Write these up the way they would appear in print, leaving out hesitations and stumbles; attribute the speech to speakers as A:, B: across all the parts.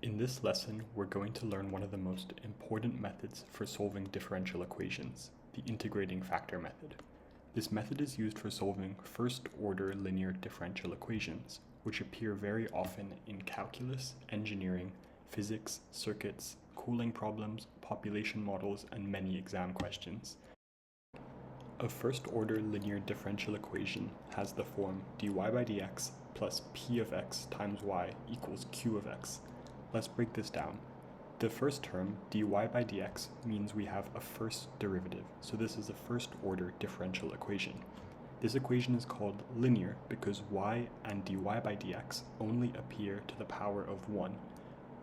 A: In this lesson, we're going to learn one of the most important methods for solving differential equations, the integrating factor method. This method is used for solving first-order linear differential equations, which appear very often in calculus, engineering, physics, circuits, cooling problems, population models, and many exam questions. A first-order linear differential equation has the form dy by dx plus p of x times y equals q of x. Let's break this down. The first term, dy by dx, means we have a first derivative, so this is a first-order differential equation. This equation is called linear because y and dy by dx only appear to the power of 1.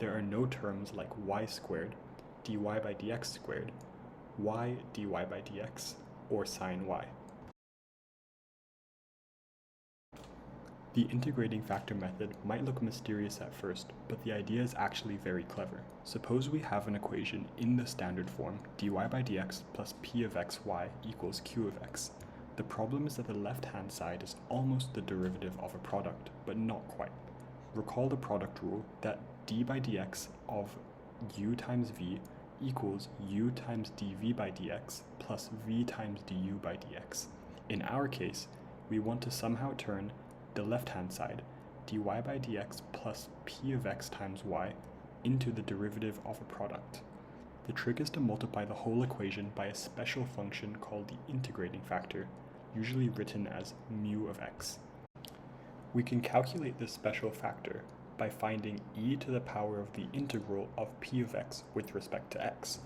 A: There are no terms like y squared, dy by dx squared, y dy by dx, or sine y. The integrating factor method might look mysterious at first, but the idea is actually very clever. Suppose we have an equation in the standard form dy by dx plus p of xy equals q of x. The problem is that the left-hand side is almost the derivative of a product, but not quite. Recall the product rule that d by dx of u times v equals u times dv by dx plus v times du by dx. In our case, we want to somehow turn the left-hand side, dy by dx plus p of x times y, into the derivative of a product. The trick is to multiply the whole equation by a special function called the integrating factor, usually written as mu of x. We can calculate this special factor by finding e to the power of the integral of p of x with respect to x.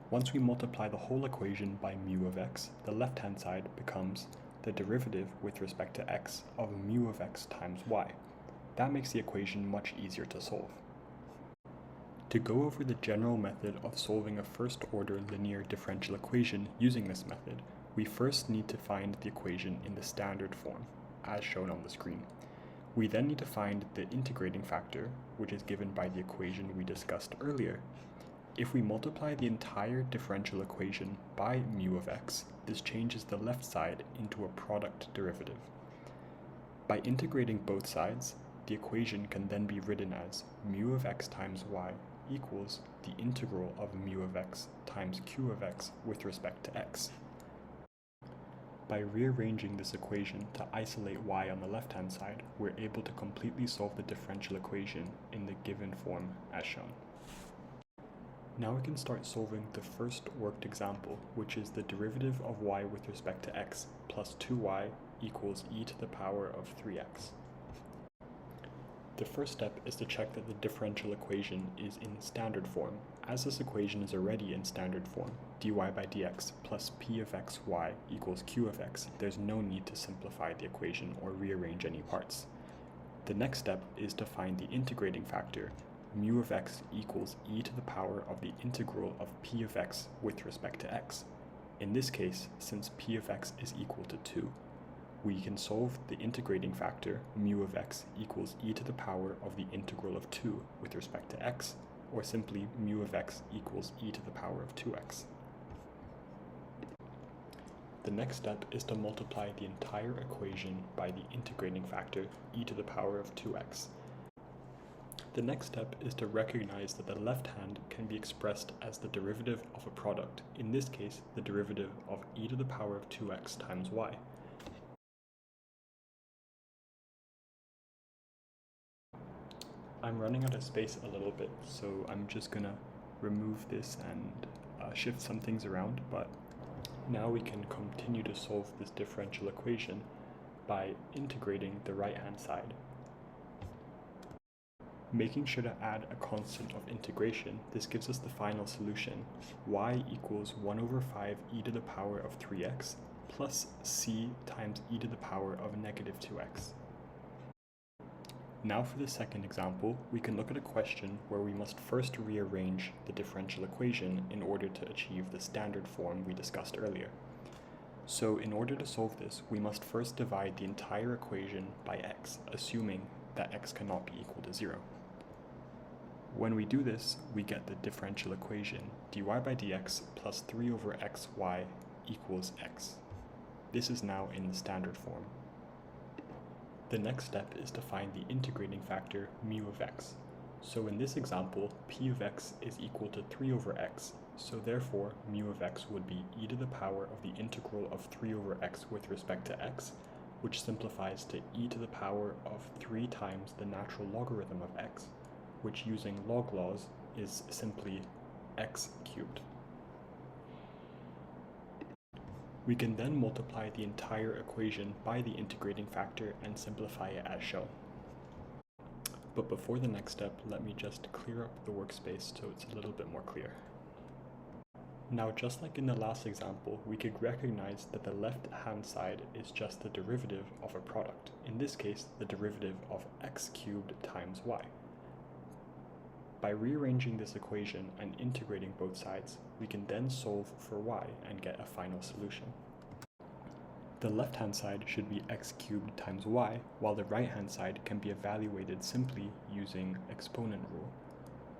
A: Once we multiply the whole equation by mu of x, the left-hand side becomes the derivative with respect to x of mu of x times y. That makes the equation much easier to solve. To go over the general method of solving a first-order linear differential equation using this method, we first need to find the equation in the standard form, as shown on the screen. We then need to find the integrating factor, which is given by the equation we discussed earlier. If we multiply the entire differential equation by mu of x, this changes the left side into a product derivative. By integrating both sides, the equation can then be written as mu of x times y equals the integral of mu of x times q of x with respect to x. By rearranging this equation to isolate y on the left-hand side, we're able to completely solve the differential equation in the given form as shown. Now we can start solving the first worked example, which is the derivative of y with respect to x plus 2y equals e to the power of 3x. The first step is to check that the differential equation is in standard form. As this equation is already in standard form, dy by dx plus p of xy equals q of x, there's no need to simplify the equation or rearrange any parts. The next step is to find the integrating factor, mu of x equals e to the power of the integral of p of x with respect to x. In this case, since p of x is equal to 2, we can solve the integrating factor mu of x equals e to the power of the integral of 2 with respect to x, or simply mu of x equals e to the power of 2x. The next step is to multiply the entire equation by the integrating factor e to the power of 2x. The next step is to recognize that the left hand can be expressed as the derivative of a product, in this case the derivative of e to the power of 2x times y. I'm running out of space a little bit, so I'm just gonna remove this and shift some things around, but now we can continue to solve this differential equation by integrating the right-hand side. Making sure to add a constant of integration, this gives us the final solution, y equals 1 over 5 e to the power of 3x plus c times e to the power of negative 2x. Now for the second example, we can look at a question where we must first rearrange the differential equation in order to achieve the standard form we discussed earlier. So in order to solve this, we must first divide the entire equation by x, assuming that x cannot be equal to 0. When we do this, we get the differential equation dy by dx plus 3 over xy equals x. This is now in the standard form. The next step is to find the integrating factor mu of x. So in this example, p of x is equal to 3 over x, so therefore mu of x would be e to the power of the integral of 3 over x with respect to x, which simplifies to e to the power of 3 times the natural logarithm of x, which using log laws is simply x cubed. We can then multiply the entire equation by the integrating factor and simplify it as shown. But before the next step, let me just clear up the workspace so it's a little bit more clear. Now, just like in the last example, we could recognize that the left-hand side is just the derivative of a product. In this case, the derivative of x cubed times y. By rearranging this equation and integrating both sides, we can then solve for y and get a final solution. The left-hand side should be x cubed times y, while the right-hand side can be evaluated simply using exponent rule,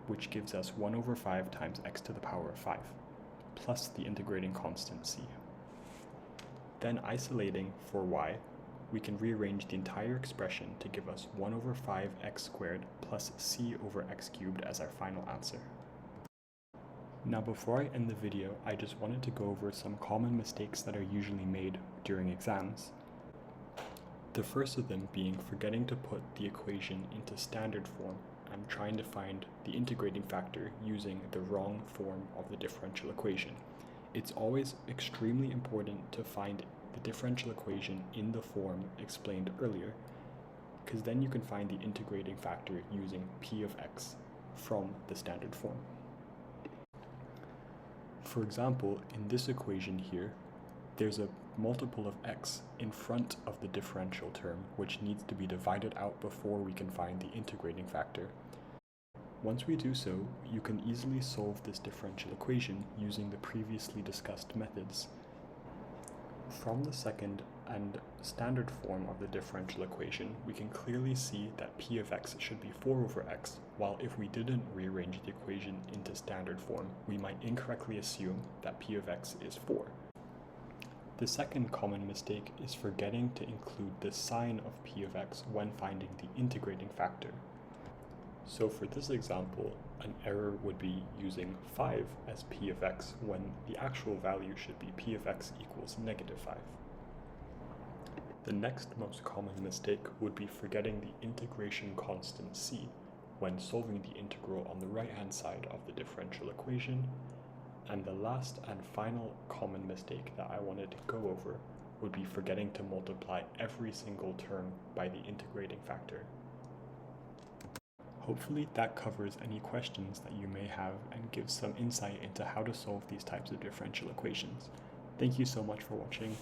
A: which gives us 1 over 5 times x to the power of 5, plus the integrating constant c. Then isolating for y, we can rearrange the entire expression to give us 1 over 5x squared plus c over x cubed as our final answer. Now before I end the video, I just wanted to go over some common mistakes that are usually made during exams. The first of them being forgetting to put the equation into standard form and trying to find the integrating factor using the wrong form of the differential equation. It's always extremely important to find the differential equation in the form explained earlier, because then you can find the integrating factor using p of x from the standard form. For example, in this equation here, there's a multiple of x in front of the differential term, which needs to be divided out before we can find the integrating factor. Once we do so, you can easily solve this differential equation using the previously discussed methods. From the second and standard form of the differential equation, we can clearly see that p of x should be 4 over x, while if we didn't rearrange the equation into standard form, we might incorrectly assume that p of x is 4. The second common mistake is forgetting to include the sign of p of x when finding the integrating factor. So for this example, an error would be using 5 as p of x when the actual value should be p of x equals negative 5. The next most common mistake would be forgetting the integration constant c when solving the integral on the right-hand side of the differential equation. And the last and final common mistake that I wanted to go over would be forgetting to multiply every single term by the integrating factor. Hopefully that covers any questions that you may have and gives some insight into how to solve these types of differential equations. Thank you so much for watching,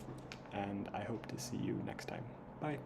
A: and I hope to see you next time. Bye!